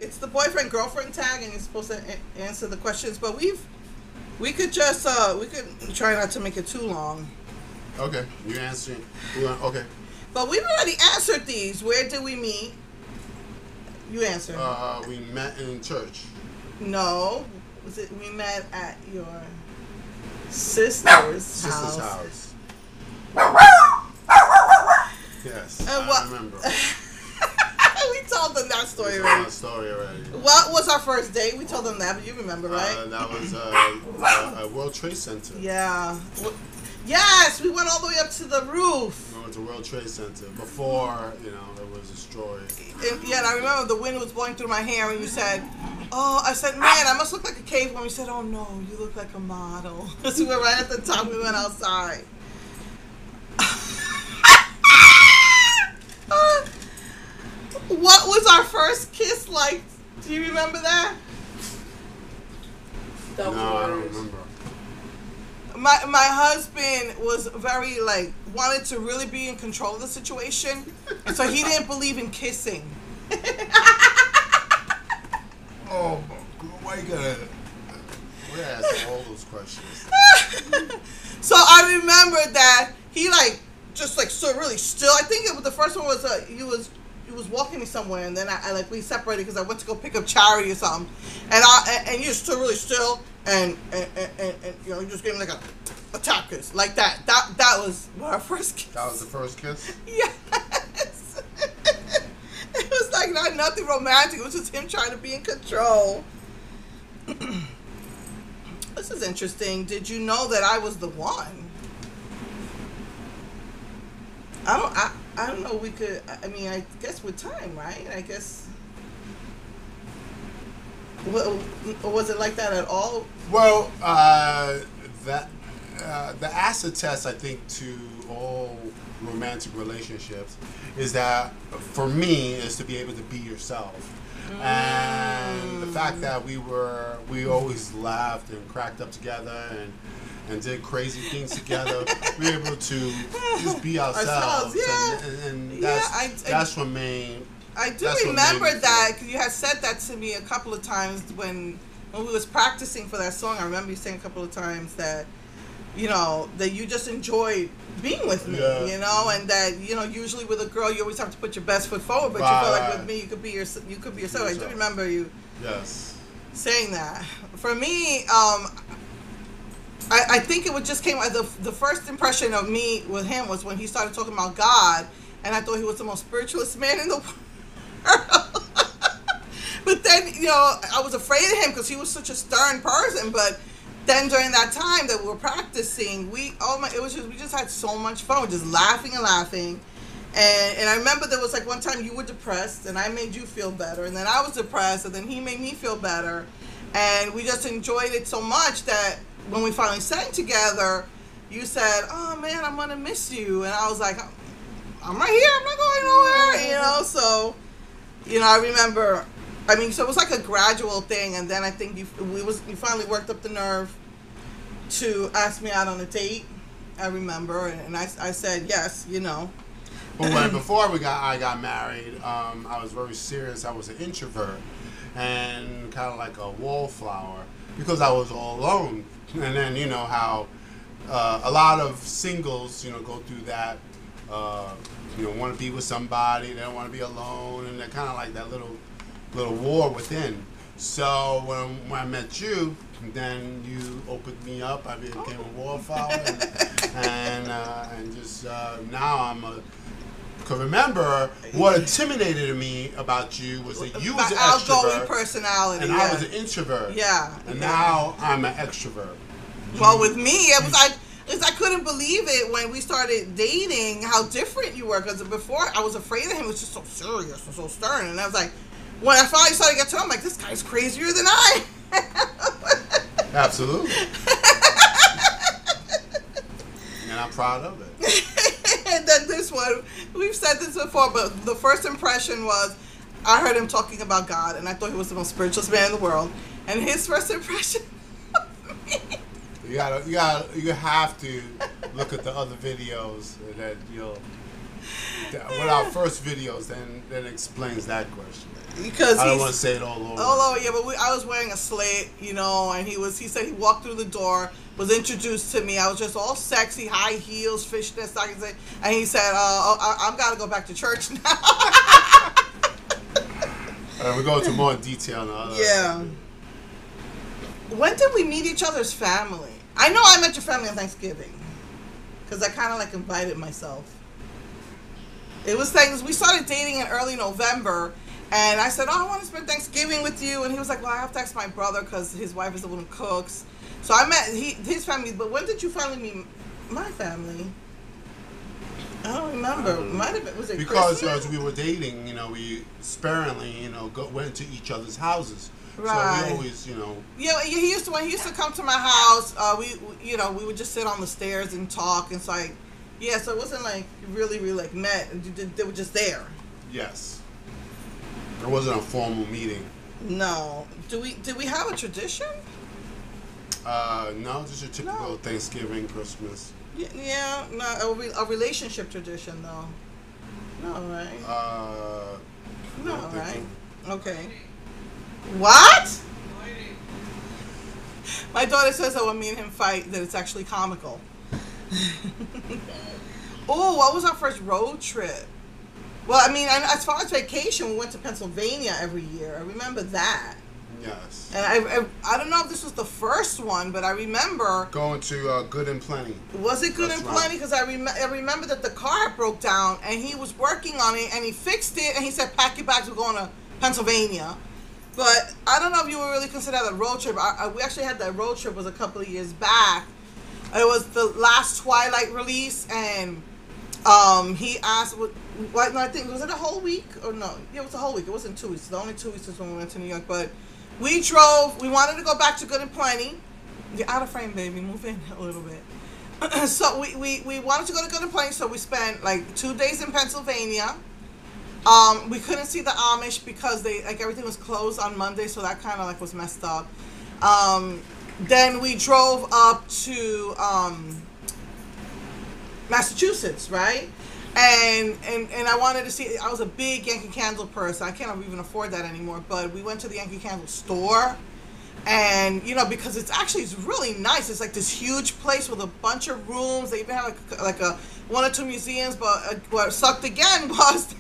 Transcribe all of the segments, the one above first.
It's the boyfriend girlfriend tag, and you're supposed to answer the questions. But we could just we could try not to make it too long. Okay, you answering? Okay. But we've already answered these. Where did we meet? You answer. We met in church. No, we met at your sister's house. Yes, I remember. We told them that story already. What was our first date? We told them that, but you remember, right? That was a World Trade Center. Yeah. Yes, we went all the way up to the roof. We went to World Trade Center before, it was destroyed. And I remember the wind was blowing through my hair, and you said, "Oh," I said, "Man, I must look like a cavewoman." You said, "Oh no, you look like a model." Because we were right at the top. We went outside. What was our first kiss like? Do you remember that? No, I don't remember. My husband was very wanted to really be in control of the situation, and so he didn't believe in kissing. Oh, why you gotta ask all those questions? So I remember that he just stood really still. I think it was the first one was he was walking me somewhere, and then I we separated because I went to go pick up Charity or something, and you stood really still, and you just gave me a tap kiss like that. That was our first kiss. That was the first kiss? Yes. It was nothing romantic. It was just him trying to be in control. This is interesting. Did you know that I was the one? I don't know. We could. I mean, I guess with time, right? I guess. Was it like that at all? Well, the acid test, I think, to all romantic relationships is that for me is to be able to be yourself. And the fact that we always laughed and cracked up together and did crazy things together, we were able to just be ourselves. Yeah. And that's what made. I do remember that because you had said that to me a couple of times when we was practicing for that song. I remember you saying a couple of times that that you just enjoyed being with me, and that usually with a girl you always have to put your best foot forward, but you feel like with me you could be yourself. I do remember you saying that. For me, I think it just came the first impression of me with him was when he started talking about God, and I thought he was the most spiritualist man in the world. But then I was afraid of him because he was such a stern person, but then during that time that we were practicing, we just had so much fun. We were just laughing and laughing. And I remember there was one time you were depressed and I made you feel better, and then I was depressed and then he made me feel better. And we just enjoyed it so much that when we finally sang together, you said, "Oh man, I'm gonna miss you." And I was like, "I'm right here, I'm not going nowhere," so I remember. I mean, so it was like a gradual thing, and then I think you finally worked up the nerve to ask me out on a date. I remember, and I said yes, But before I got married, I was very serious. I was an introvert and kind of like a wallflower because I was all alone. And then how a lot of singles go through that. Want to be with somebody, they don't want to be alone, and they're kind of like that little war within. So when I met you, then you opened me up. I became a wallflower, and just now Cause remember, what intimidated me about you was that you was an extrovert, personality, and I was an introvert. Yeah. And now I'm an extrovert. Well, with me, it was I couldn't believe it when we started dating how different you were. Because before, I was afraid of him. He was just so serious and so stern. And I was like, when I finally started to get to him, I'm like, this guy's crazier than I am. Absolutely. And I'm proud of it. And then this one, we've said this before, but the first impression was, I heard him talking about God, and I thought he was the most spiritualist man in the world. And his first impression of me. You have to look at the other videos that With our first videos, then explains that question. Because I don't want to say it all over. Oh, yeah, but I was wearing a slate, you know, and he said he walked through the door, was introduced to me. I was just all sexy, high heels, fishnet stockings, and he said, I've got to go back to church now. We go into more detail now. Yeah. When did we meet each other's family? I know I met your family on Thanksgiving, because I kind of like invited myself. It was things, we started dating in early November. And I said, I want to spend Thanksgiving with you. And he was like, well, I have to ask my brother because his wife is the one who cooks. So I met his family. But when did you finally meet my family? I don't remember. Might have been, was it because Christmas? as we were dating, we sparingly, went to each other's houses. Right. So we always, Yeah, when he used to come to my house, we would just sit on the stairs and talk. And it's like, yeah, so it wasn't like really like met. They were just there. Yes. It wasn't a formal meeting. No. Did we have a tradition? No, just a typical Thanksgiving, Christmas. Yeah, no, a relationship tradition though. No, right? No, right? Okay. What? My daughter says that when me and him fight, that it's actually comical. Oh, what was our first road trip? Well, I mean, as far as vacation, we went to Pennsylvania every year. I remember that. Yes. And I don't know if this was the first one, but I remember going to Good and Plenty. Was it Good and Plenty? Because I remember that the car broke down, and he was working on it, and he fixed it, and he said, "Pack your bags, we're going to Pennsylvania." But I don't know if you would really consider that a road trip. We actually had that road trip was a couple of years back. It was the last Twilight release, and he asked, no, I think, was it a whole week? Or no, yeah, it was a whole week. It wasn't 2 weeks. The only 2 weeks is when we went to New York. But we wanted to go back to Good and Plenty. You're out of frame, baby. Move in a little bit. So we wanted to go to Good and Plenty, so we spent like 2 days in Pennsylvania. We couldn't see the Amish because everything was closed on Monday, so that kind of was messed up. Then we drove up to Massachusetts, right? And I wanted to see. I was a big Yankee Candle person. I can't even afford that anymore. But we went to the Yankee Candle store, and because it's really nice. It's like this huge place with a bunch of rooms. They even have like a 1 or 2 museums. But what sucked again was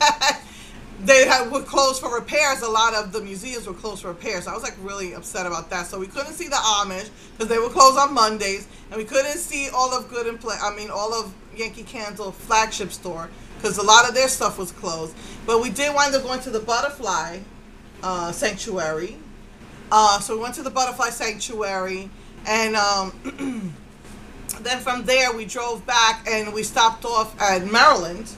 that were closed for repairs. A lot of the museums were closed for repairs. So I was really upset about that. So we couldn't see the Amish because they were closed on Mondays, and we couldn't see all of all of Yankee Candle flagship store because a lot of their stuff was closed. But we did wind up going to the Butterfly Sanctuary. So we went to the Butterfly Sanctuary, and then from there we drove back and we stopped off at Maryland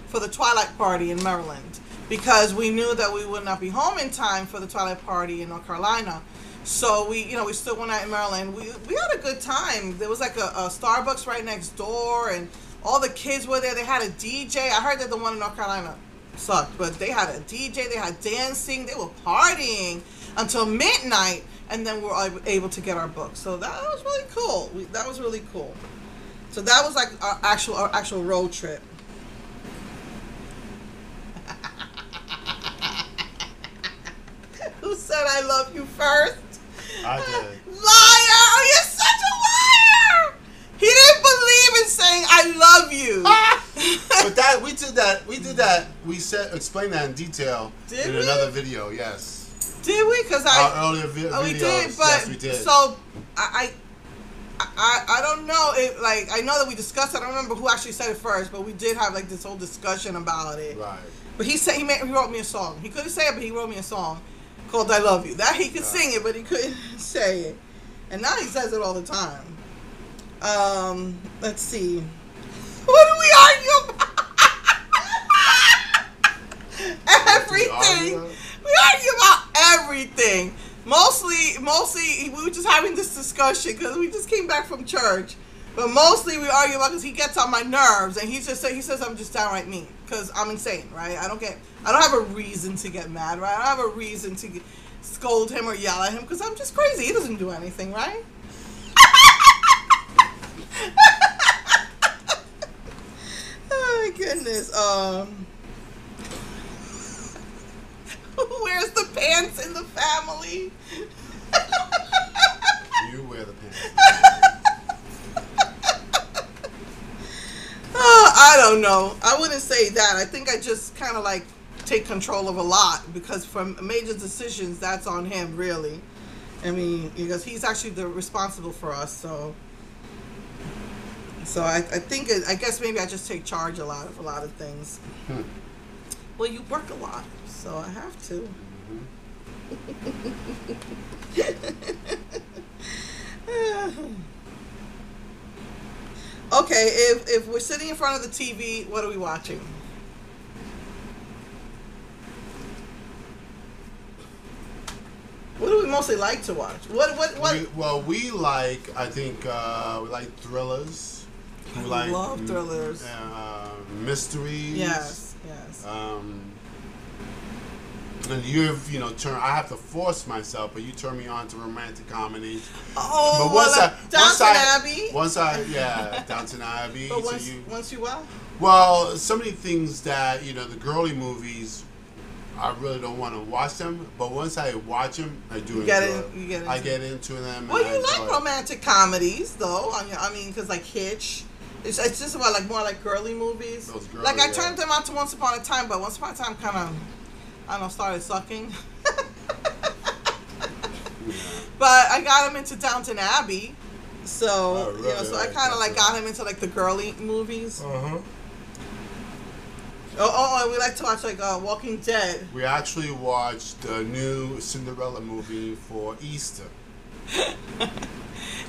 for the Twilight Party in Maryland because we knew that we would not be home in time for the Twilight Party in North Carolina. So we still went out in Maryland. We had a good time. There was like a Starbucks right next door, and all the kids were there. They had a DJ. I heard that the one in North Carolina sucked, but they had a DJ. They had dancing. They were partying until midnight, and then we were able to get our books. So that was really cool. That was really cool. So that was like our actual road trip. Who said I love you first? I did. Liar! Oh, you're such a liar! He didn't believe in saying I love you. But we did that. We explained that in detail in another video. Yes. Did we? Because our earlier videos. We did, but yes, we did. So I don't know. I know that we discussed it. I don't remember who actually said it first, but we did have this whole discussion about it. Right. But he wrote me a song. He couldn't say it, but he wrote me a song called "I Love You." That he could sing it, but he couldn't say it. And now he says it all the time. Let's see. What do we argue about? Everything. We argue about everything. Mostly, we were just having this discussion because we just came back from church. But mostly we argue about because he gets on my nerves, and he says I'm just downright mean because I'm insane, right? I don't have a reason to get mad, right? I don't have a reason to scold him or yell at him because I'm just crazy. He doesn't do anything, right? Oh my goodness. Who wears the pants in the family? You wear the pants. I don't know. I wouldn't say that. I think I just kind of like take control of a lot, because from major decisions, that's on him, really. I mean, because he's actually the responsible for us, so I think I guess maybe I just take charge of a lot of things. Well, you work a lot, so I have to. Okay, if we're sitting in front of the TV, what are we watching? What do we mostly like to watch? What? We like, I think, we like thrillers. We love thrillers. Mysteries. Yes. And you've, turn. I have to force myself, but you turn me on to romantic comedies. Oh, but Downton Abbey. Downton Abbey. But once you what? Well, so many things that the girly movies, I really don't want to watch them. But once I watch them, I do enjoy. I get into them. Well, you like romantic comedies, though. I mean, because like Hitch. It's just about more like girly movies. Those girly, I turned them out to Once Upon a Time, but Once Upon a Time kind of, I don't know, started sucking. But I got him into Downton Abbey, so really? so I kind of got him into like the girly movies. And we like to watch Walking Dead. We actually watched the new Cinderella movie for Easter.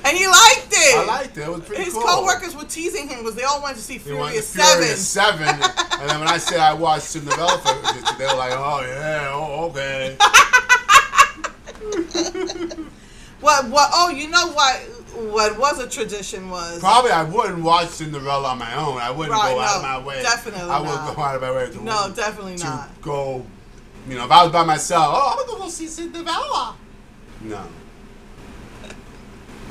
And he liked it. I liked it. It was pretty cool. His co-workers were teasing him because they all wanted to see Furious 7. And then when I said I watched Cinderella, they were like, "Oh yeah, okay." What? Oh, you know what? What was a tradition was probably I wouldn't watch Cinderella on my own. I wouldn't go out of my way. Definitely I wouldn't go out of my way. Definitely not. Go, if I was by myself, I'm gonna go see Cinderella. No.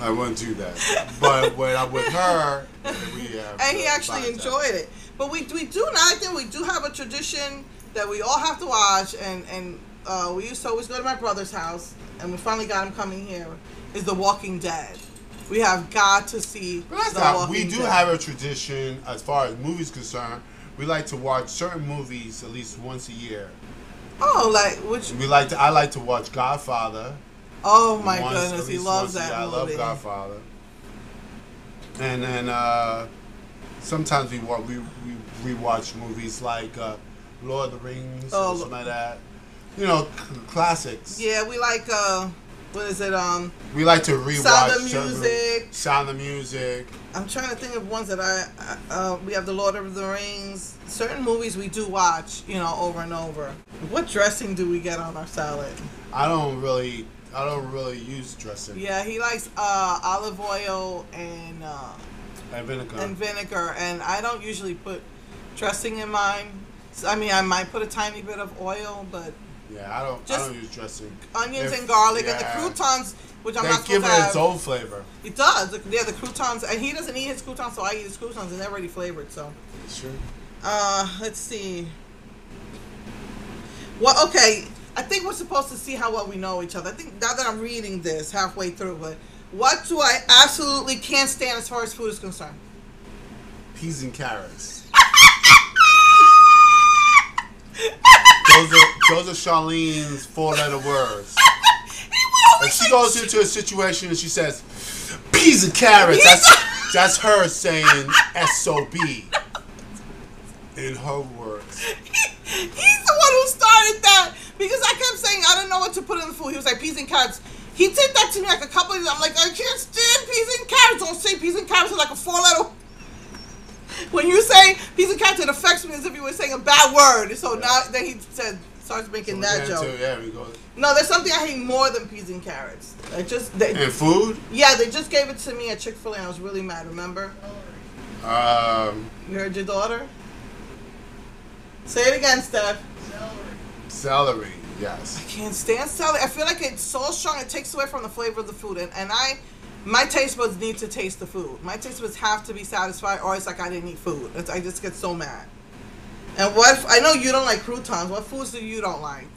I wouldn't do that. But when I'm with her, we have. And he actually enjoyed it. But we do now. I think we do have a tradition that we all have to watch, and we used to always go to my brother's house, and we finally got him coming here. Is The Walking Dead. We have got to see The Walking Dead. We do have a tradition as far as movies concerned. We like to watch certain movies at least once a year. Oh, like which? I like to watch Godfather. Oh my goodness, he loves that movie. I love Godfather. And then sometimes we watch movies like Lord of the Rings or something like that. Classics. Yeah, we like what is it? We like to rewatch Sound of Music. I'm trying to think of ones that we have the Lord of the Rings. Certain movies we do watch, over and over. What dressing do we get on our salad? I don't really use dressing. Yeah, he likes olive oil and vinegar. And I don't usually put dressing in mine. I mean, I might put a tiny bit of oil, but yeah, I don't use dressing. Onions and garlic and the croutons, which I'm not supposed to have. They give it its own flavor. It does. The croutons, and he doesn't eat his croutons, so I eat his croutons, and they're already flavored. So. Sure. Let's see. Well, okay. I think we're supposed to see how well we know each other. I think now that I'm reading this halfway through, but what do I absolutely can't stand as far as food is concerned? Peas and carrots. those are Charlene's 4-letter words. If she goes into a situation and she says, peas and carrots, that's her saying SOB. In her words. He's the one who started that. Because I kept saying, I don't know what to put in the food. He was like, peas and carrots. He did that to me like a couple of times. I'm like, I can't stand peas and carrots. Don't say peas and carrots is like a 4-letter. When you say peas and carrots, it affects me as if you were saying a bad word. So now that he starts making that joke. We go. No, there's something I hate more than peas and carrots. And food? Yeah, they just gave it to me at Chick-fil-A and I was really mad, remember? You heard your daughter? Say it again, Steph. Celery, yes. I can't stand celery. I feel like it's so strong it takes away from the flavor of the food. And my taste buds need to taste the food. My taste buds have to be satisfied or it's like I didn't eat food. I just get so mad. And what I know you don't like croutons. What foods do you don't like?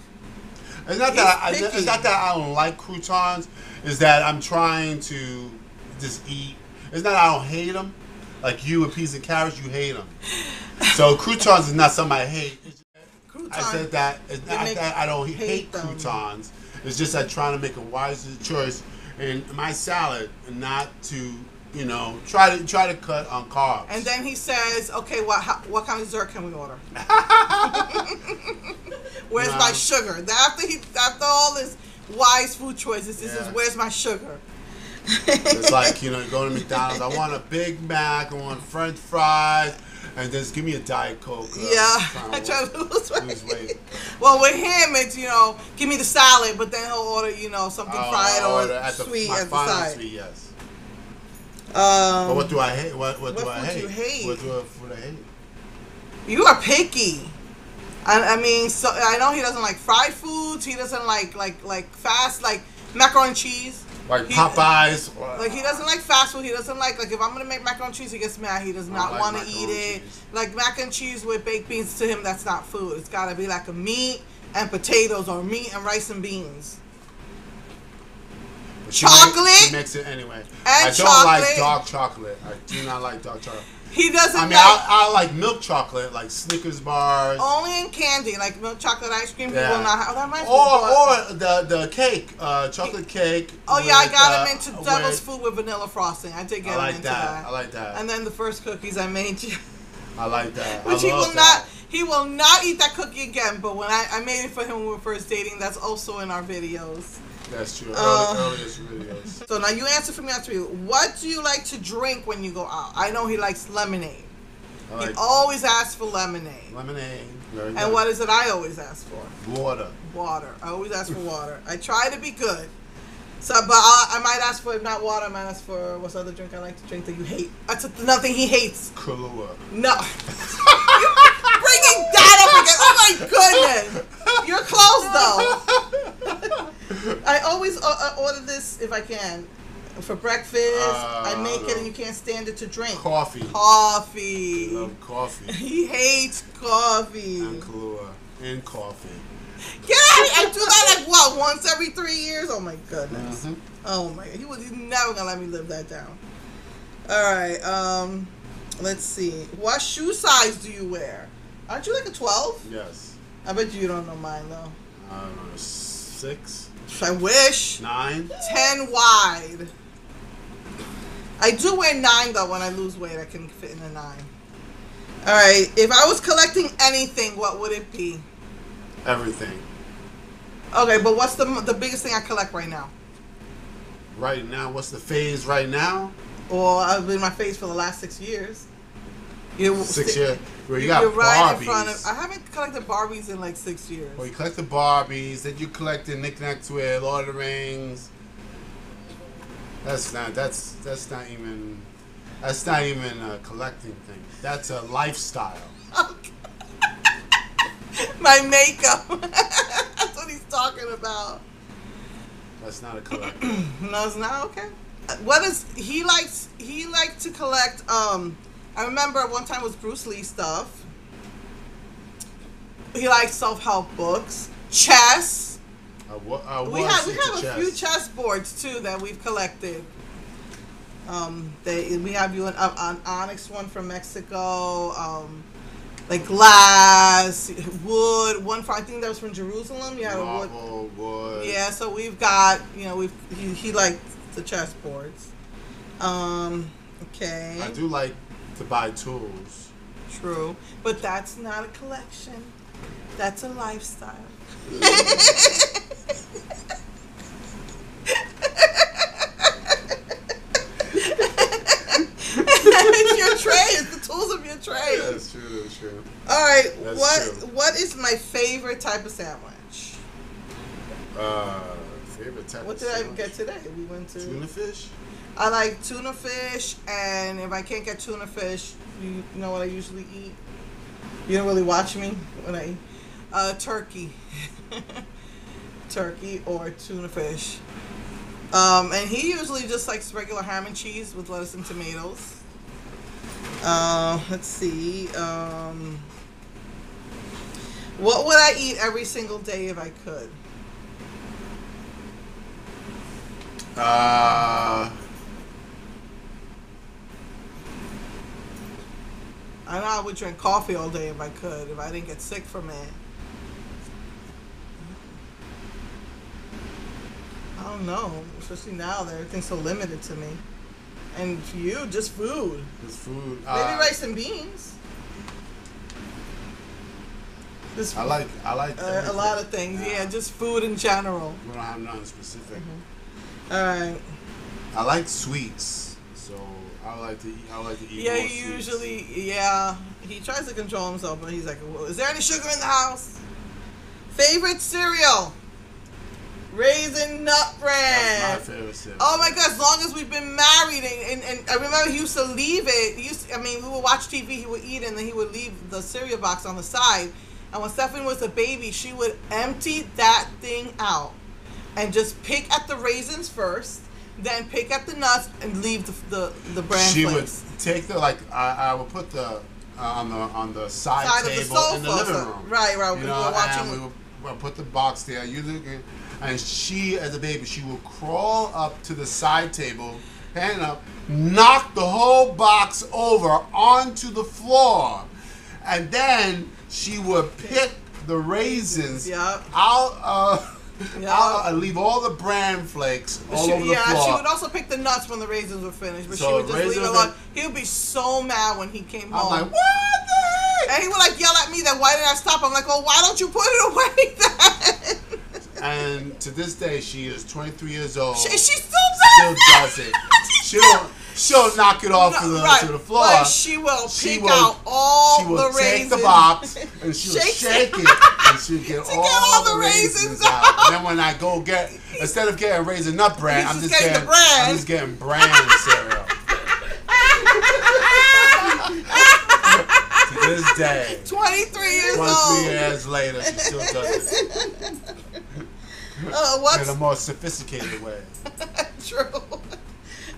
It's not it's not that I don't like croutons. It's that I'm trying to just eat. It's not that I don't hate them. Like you with peas and carrots, you hate them. So croutons is not something I hate. I said that it's not that I don't hate croutons. It's just I'm trying to make a wiser choice in my salad and not to, you know, try to cut on carbs. And then he says, "Okay, what kind of dessert can we order? Where's my sugar?" After all this wise food choices, this is where's my sugar. It's like, you know, you go to McDonald's. I want a Big Mac. I want French fries. And just give me a Diet Coke. I try to lose weight. Well, with him, it's, you know, give me the salad, but then he'll order, you know, something fried or sweet at the side. Sweet, yes. But what do I hate? What do I hate? You hate? What I hate? You are picky. I mean, so I know he doesn't like fried foods. He doesn't like fast, like macaroni and cheese. Like Popeyes. Like he doesn't like fast food. He doesn't like if I'm gonna make macaroni and cheese, he gets mad. He does not want to eat it. Like mac and cheese with baked beans, to him that's not food. It's gotta be like a meat and potatoes or meat and rice and beans. Chocolate. She makes it anyway. I don't like dark chocolate. I do not like dark chocolate. He doesn't. I mean, I like milk chocolate, like Snickers bars. Only in candy, like milk chocolate ice cream. He will not have that. Or the cake, chocolate cake. Oh yeah, I got him into devil's food with vanilla frosting. I did get him into that. I like that. And then the first cookies I made you. I like that. Which he will not. He will not eat that cookie again. But when I made it for him when we were first dating, that's also in our videos. That's true. Earliest videos. So now you answer for me. Answer for you. What do you like to drink when you go out? I know he likes lemonade. He always asks for lemonade. Lemonade. And what is it I always ask for? Water. Water. I always ask for water. I try to be good. So, but I might ask for, if not water, I might ask for, what's the other drink I like to drink that you hate? That's another thing he hates. Kahlua. No. You're bringing that up again. Oh my goodness. You're close though. I always order this if I can. For breakfast, I make it and you can't stand it to drink. Coffee. Coffee. I love coffee. He hates coffee. And Kahlua. And coffee. Yeah, I do that like what, once every 3 years? Oh my goodness. Oh my god. He's never gonna let me live that down. Alright, let's see. What shoe size do you wear? Aren't you like a 12? Yes. I bet you don't know mine though. I don't know, 6? I wish. 9? 10 wide. I do wear 9 though. When I lose weight, I can fit in a 9. Alright, if I was collecting anything, what would it be? Everything. Okay, but what's the biggest thing I collect right now? Right now? What's the phase right now? Or I've been in my phase for the last 6 years. 6 years? Well, you got you're right Barbies. In front of, I haven't collected Barbies in like 6 years. Well, you collect the Barbies, then you collect the knickknacks with Lord of the Rings. That's not even a collecting thing. That's a lifestyle. Okay. My makeup. That's what he's talking about. That's not a collector. No, it's not. Okay. What is he likes? He likes to collect. I remember at one time it was Bruce Lee stuff. He likes self-help books, chess. We have a few chess boards too that we've collected. We have you an onyx one from Mexico. Like glass, wood. One from, I think that was from Jerusalem. You had a wood. Yeah, so we've got, you know, he liked the chessboards. Okay. I do like to buy tools. True, but that's not a collection. That's a lifestyle. It's your trade. It's the tools of your trade. Yeah, that's true. That's true. All right. That's true. What is my favorite type of sandwich? Favorite type. What did I get today? We went to tuna fish. I like tuna fish, and if I can't get tuna fish, you know what I usually eat? You don't really watch me when I eat? Turkey. Turkey or tuna fish. And he usually just likes regular ham and cheese with lettuce and tomatoes. Let's see. What would I eat every single day if I could? I know I would drink coffee all day if I could, if I didn't get sick from it. I don't know, especially now that everything's so limited to me. And for you, just food. Just food. Maybe rice and beans. Just I like a lot of things. Yeah, just food in general. We don't have nothing specific. All right. I like sweets, so I like to eat. Yeah, more he sweets. usually. Yeah, he tries to control himself, but he's like, well, "Is there any sugar in the house?" Favorite cereal? Raisin Nut Bread. That's my favorite cereal. Oh my God! As long as we've been married, and I remember he used to leave it. We would watch TV. He would eat, and then he would leave the cereal box on the side. And when Stephanie was a baby, she would empty that thing out and just pick at the raisins first, then pick at the nuts and leave the bran She flakes. would take I would put the on the side Of the table sofa, in the living room. Right. You We know, were watching. and we would put the box there. And she, as a baby, she would crawl up to the side table, hand up, knock the whole box over onto the floor, and then she would pick the raisins Yep. out. Yep. I'll leave all the bran flakes all over the floor. She would also pick the nuts when the raisins were finished, but So she would just leave it raisins alone. He would be so mad when he came I'm home. like, what the heck? And he would like yell at me that why did I stop? I'm like, oh, why don't you put it away then? And to this day, she is 23 years old. She still does it. She'll knock it off to the floor. But she will pick out all she will the take raisins. the box and she'll shake it and she'll get all the raisins out. And then when I go instead of getting Raisin Nut Bran, I'm just getting bran cereal. To this day, 23 years 23 old. years later, she still does it. In a more sophisticated way. True.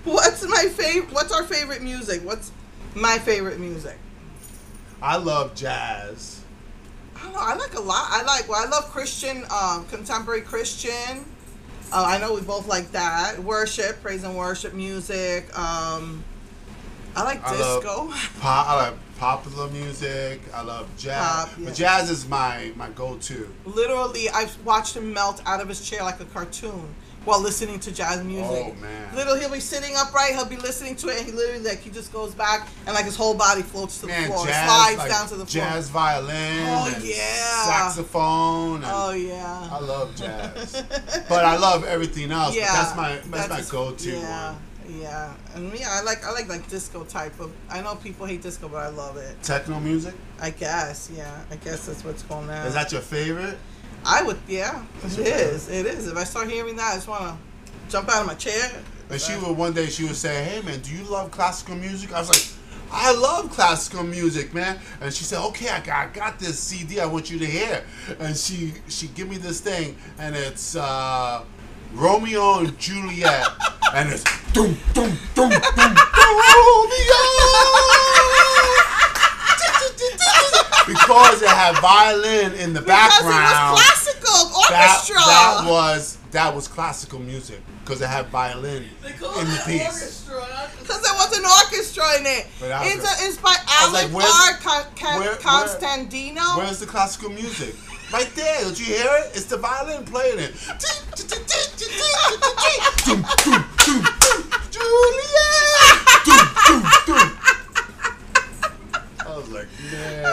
What's our favorite music? What's my favorite music? I love jazz. I don't know. I like a lot. I love Christian, contemporary Christian. I know we both like that. Worship, praise and worship music. I like disco. I like popular music. I love jazz. Pop, yeah. But jazz is my go-to. Literally, I've watched him melt out of his chair like a cartoon while listening to jazz music. Oh man! Literally, he'll be sitting upright, he'll be listening to it, and he literally he just goes back and his whole body floats to the floor, slides down to the floor. Jazz violin. Oh and yeah. Saxophone. And oh yeah. I love jazz, but I love everything else. Yeah. But that's my go-to Yeah. one. Yeah, and me, I like disco type of. I know people hate disco, but I love it. Techno music. I guess, yeah. I guess that's what's going on. Is that your favorite? I would, yeah. It is. If I start hearing that, I just want to jump out of my chair. And one day she would say, "Hey man, do you love classical music?" I was like, "I love classical music, man." And she said, "Okay, I got this CD. I want you to hear." And she give me this thing, and it's Romeo and Juliet, and it's doom doom doom doom Romeo. Because it had violin in the background. Because it was classical orchestra. That was classical music because it had violin in the piece. Because there was an orchestra in it. It's by Alec Constantino. Where's the classical music? Right there. Don't you hear it? It's the violin playing it. Juliet. I was like, man.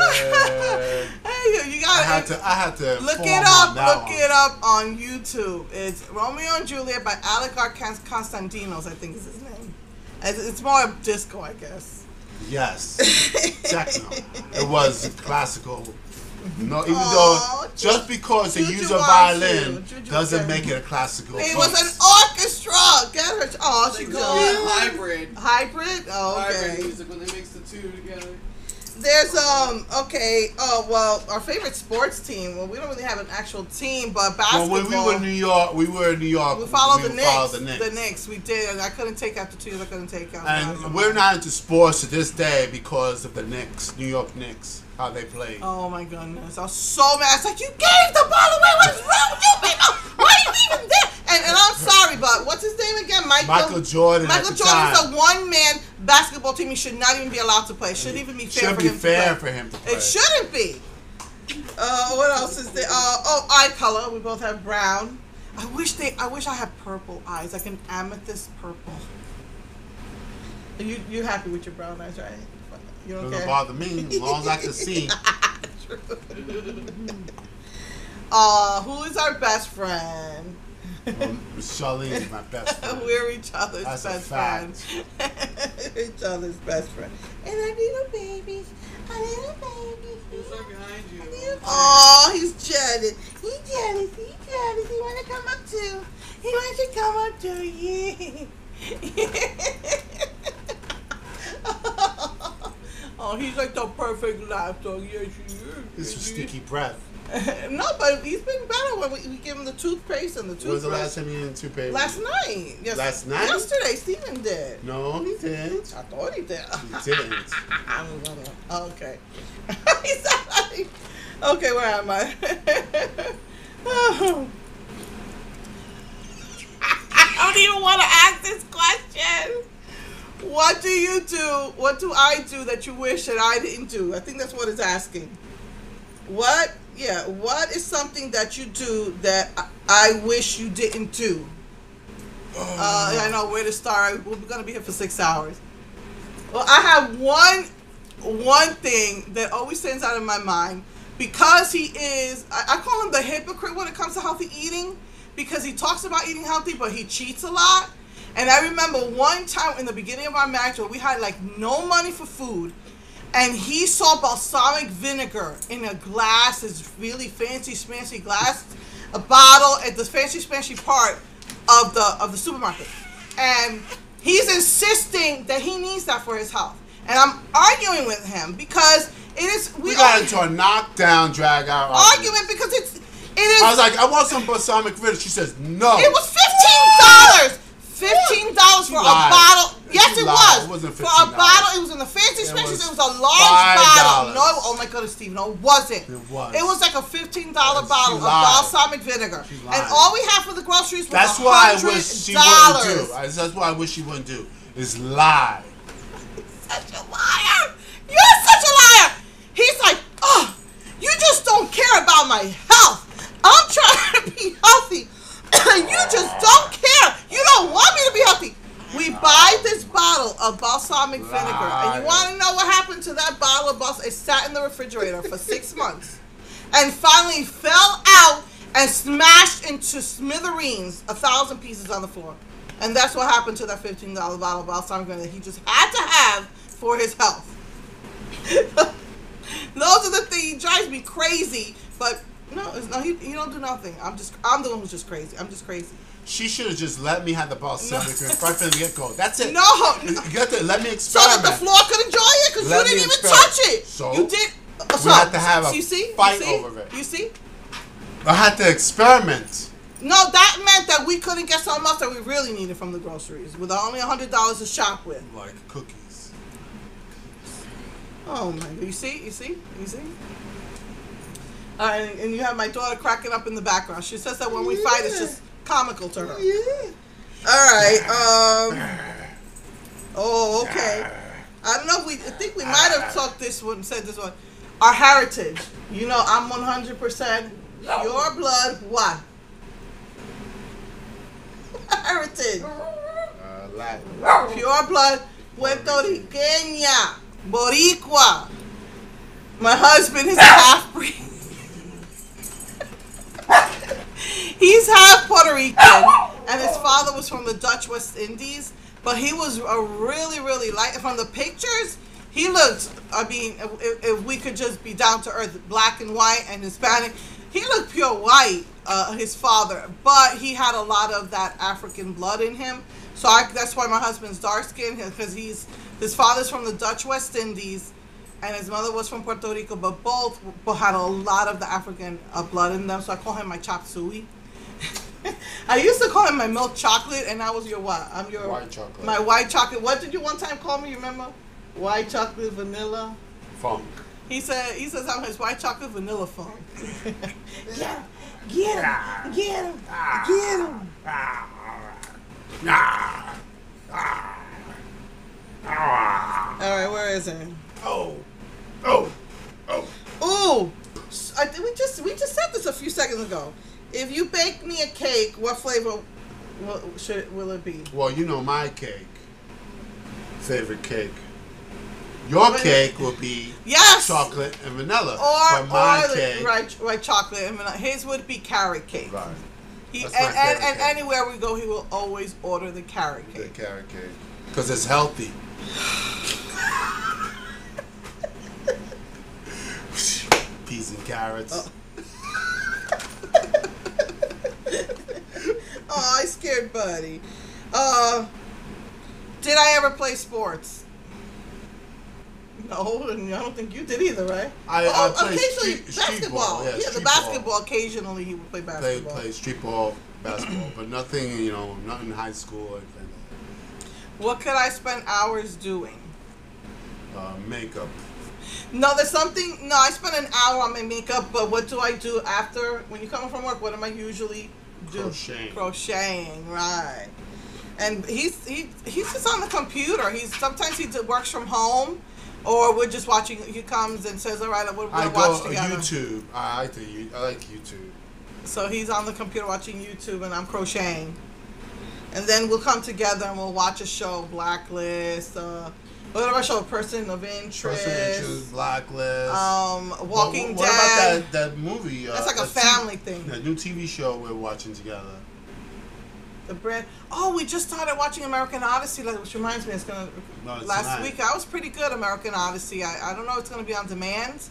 Hey, you got I had to look it up on YouTube. It's Romeo and Juliet by Alec Constantinos, I think is his name. It's more disco, I guess. Yes. Techno. It was classical. No, even though just because they use a violin doesn't make it a classical. It was an orchestra. Get her. Oh, she call it hybrid. Hybrid? Oh, okay. Hybrid music when they mix the two together. There's okay. Oh well, our favorite sports team. Well, we don't really have an actual team, but basketball. Well, when we were in New York, we followed the Knicks. Followed the Knicks. The Knicks. We did, and I couldn't take after 2 years. I couldn't take out. And we're not into sports to this day because of the Knicks, New York Knicks, how they play. Oh my goodness, I was so mad. It's like, you gave the ball away. What is wrong with you people? Why are you even there? And I'm sorry, but what's his name again? Michael Jordan. Michael Jordan's a one-man basketball team. He should not even be allowed to play. It shouldn't even be fair for him to play. for him to play. It shouldn't be. What else is there? Eye color. We both have brown. I wish I had purple eyes, like an amethyst purple. You happy with your brown eyes, right? You don't care? Doesn't bother me as long as I can see. True. Who is our best friend? Charlene is my best friend. We're each other's best friend. Each other's best friend. And our little babies. Our little babies. Who's right behind you? Oh, he's jealous. He's jealous. He's jealous. He want to come up too. He wants to come up too. Yeah. Oh, he's like the perfect laugh dog. Yes, he is. This is sticky breath. No, but he's been better when we give him the toothpaste and the toothbrush. When was the last time you did toothpaste? Last night. Yes. Last night? Yesterday, Steven did. No, he didn't. I thought he did. He didn't. Okay. Okay, where am I? Oh. I don't even want to ask this question. What do you do? What do I do that you wish that I didn't do? I think that's what it's asking. What is something that you do that I wish you didn't do? I know where to start. We're going to be here for 6 hours. Well, I have one thing that always stands out in my mind, because he is, I call him the hypocrite when it comes to healthy eating, because he talks about eating healthy, but he cheats a lot. And I remember one time in the beginning of our marriage where we had like no money for food, and he saw balsamic vinegar in a glass, this really fancy smancy glass, a bottle at the fancy smancy part of the supermarket. And he's insisting that he needs that for his health. And I'm arguing with him because it is... We got into a knockdown, drag out argument because it is... I was like, I want some balsamic vinegar. She says, no. It was $15. $15 for a bottle. Yes, it was. It wasn't $15. For a bottle, it was in the fancy smashes. It was a large bottle. No, oh my goodness, Steve, no, it wasn't. It was. It was like a $15 bottle of balsamic vinegar. And all we had for the groceries was That's what I wish she wouldn't do. That's what I wish she wouldn't do, is lie. Such a liar. You're such a liar. He's like, oh, you just don't care about my health. I'm trying to be healthy. You just don't care. You don't want me to be healthy. We buy this bottle of balsamic vinegar, and you want to know what happened to that bottle of balsamic? It sat in the refrigerator for 6 months, and finally fell out and smashed into smithereens, 1,000 pieces on the floor. And that's what happened to that $15 bottle of balsamic vinegar that he just had to have for his health. Those are the things. He drives me crazy, but. No, he don't do nothing. I'm the one who's just crazy. I'm just crazy. She should have just let me have the balsamic right from the get-go. That's it. No. You got to let me experiment. So that the floor could enjoy it, because you didn't even touch it. So you did. We had to have a fight over it. You see? I had to experiment. No, that meant that we couldn't get something else that we really needed from the groceries with only $100 to shop with. Like cookies. Oh my God! You see? And you have my daughter cracking up in the background. She says that when we fight, it's just comical to her. Yeah. All right. Oh, okay. I don't know if I think we might have talked this one, said this one. Our heritage. You know, I'm 100% your blood. What? Heritage. Latin. Pure blood. Puerto Riqueña. Boricua. My husband is a half-breed. He's half Puerto Rican, and his father was from the Dutch West Indies, but he was a really, really light. From the pictures, he looked, I mean, if we could just be down to earth, black and white and Hispanic, he looked pure white, his father, but he had a lot of that African blood in him. So that's why my husband's dark skinned, because his father's from the Dutch West Indies, and his mother was from Puerto Rico, but both had a lot of the African blood in them. So I call him my chop suey. I used to call him my milk chocolate, and I was your what? I'm your white chocolate. My white chocolate. What did you one time call me? You remember? White chocolate vanilla funk. He says I'm his white chocolate vanilla funk. Get him, get him, get him. All right, where is it? Oh. Ooh, I think we just said this a few seconds ago. If you bake me a cake, what flavor will it be? Well, you know my cake. Favorite cake. Your cake will be chocolate and vanilla. Or cake, right chocolate and vanilla. His would be carrot cake. Right. And anywhere we go, he will always order the carrot cake. The carrot cake. Because it's healthy. Peas and carrots. Oh, I scared Buddy. Did I ever play sports? No, and I don't think you did either, right? I played occasionally street basketball. ball. Yeah, the basketball. Occasionally he would play basketball. Play street ball, basketball, but nothing, not in high school or anything like that. What could I spend hours doing? Makeup. No, there's something. No, I spend an hour on my makeup, but what do I do after? When you come home from work, what am I usually do? Crocheting, right? And he's just on the computer. Sometimes he works from home, or we're just watching. He comes and says, "All right, we're gonna watch together." YouTube. I like YouTube. So he's on the computer watching YouTube, and I'm crocheting. And then we'll come together and we'll watch a show, Blacklist. Whatever show, Person of Interest. Blacklist. Walking Dead. What about that movie? That's like a family thing. The new TV show we're watching together. We just started watching American Odyssey, which reminds me, last week. I was pretty good, American Odyssey. I don't know if it's gonna be on demand,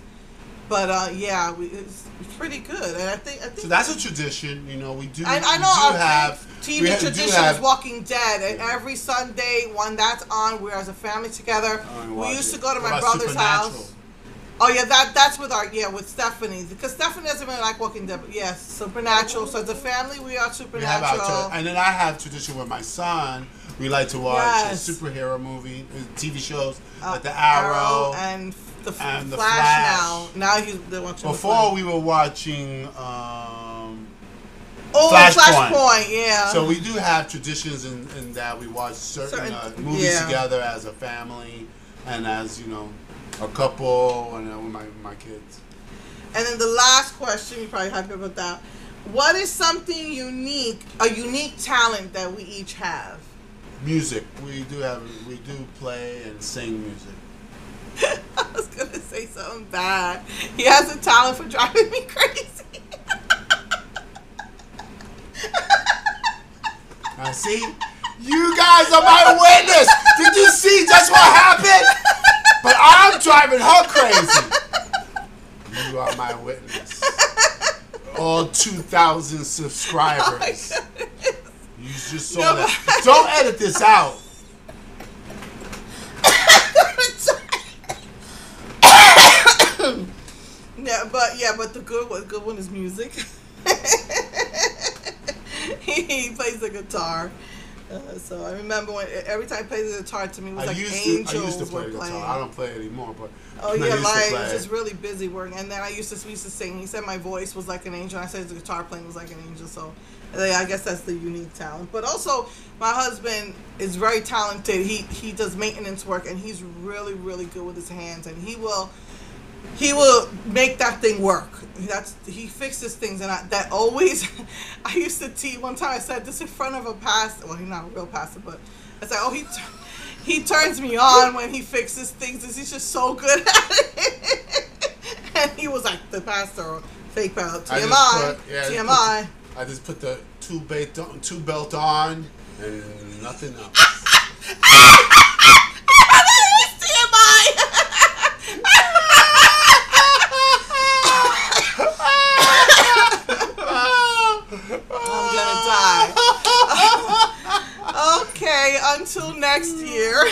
but it's pretty good. And I think so. That's a tradition, we do. I know our TV tradition is Walking Dead, and every Sunday when that's on, we're as a family together. We used to go to my brother's house. Oh yeah, that's with Stephanie, because Stephanie doesn't really like Walking Dead. But yes, Supernatural. So as a family, we are Supernatural. And then I have tradition with my son. We like to watch superhero movie, TV shows like the Arrow and the Flash. Now they're watching. Before we were watching. Flashpoint, yeah. So we do have traditions in that we watch certain movies together as a family and as a couple and with my kids. And then the last question, you're probably happy about that. What is something a unique talent that we each have? Music. We do play and sing music. I was gonna say something bad. He has a talent for driving me crazy. Now see, you guys are my witness. Did you see just what happened? But I'm driving her crazy. You are my witness. All 2,000 subscribers. You just saw that. Don't edit this out. but the good one is music. He plays the guitar. So I remember every time I played the guitar, to me it was like angels I used to play were the playing. guitar. I don't play it anymore, but Mike was just really busy working. And then we used to sing. He said my voice was like an angel. I said the guitar playing was like an angel. So I guess that's the unique talent. But also, my husband is very talented. He does maintenance work, and he's really, really good with his hands. And he will make that thing work. He fixes things, and that always. I used to tease one time. I said this in front of a pastor. Well, he's not a real pastor, but I said, he turns me on when he fixes things. He's just so good at it. And he was like the pastor, or fake pastor. TMI. I just put the two belt on and nothing else. I'm gonna die. Okay, until next year.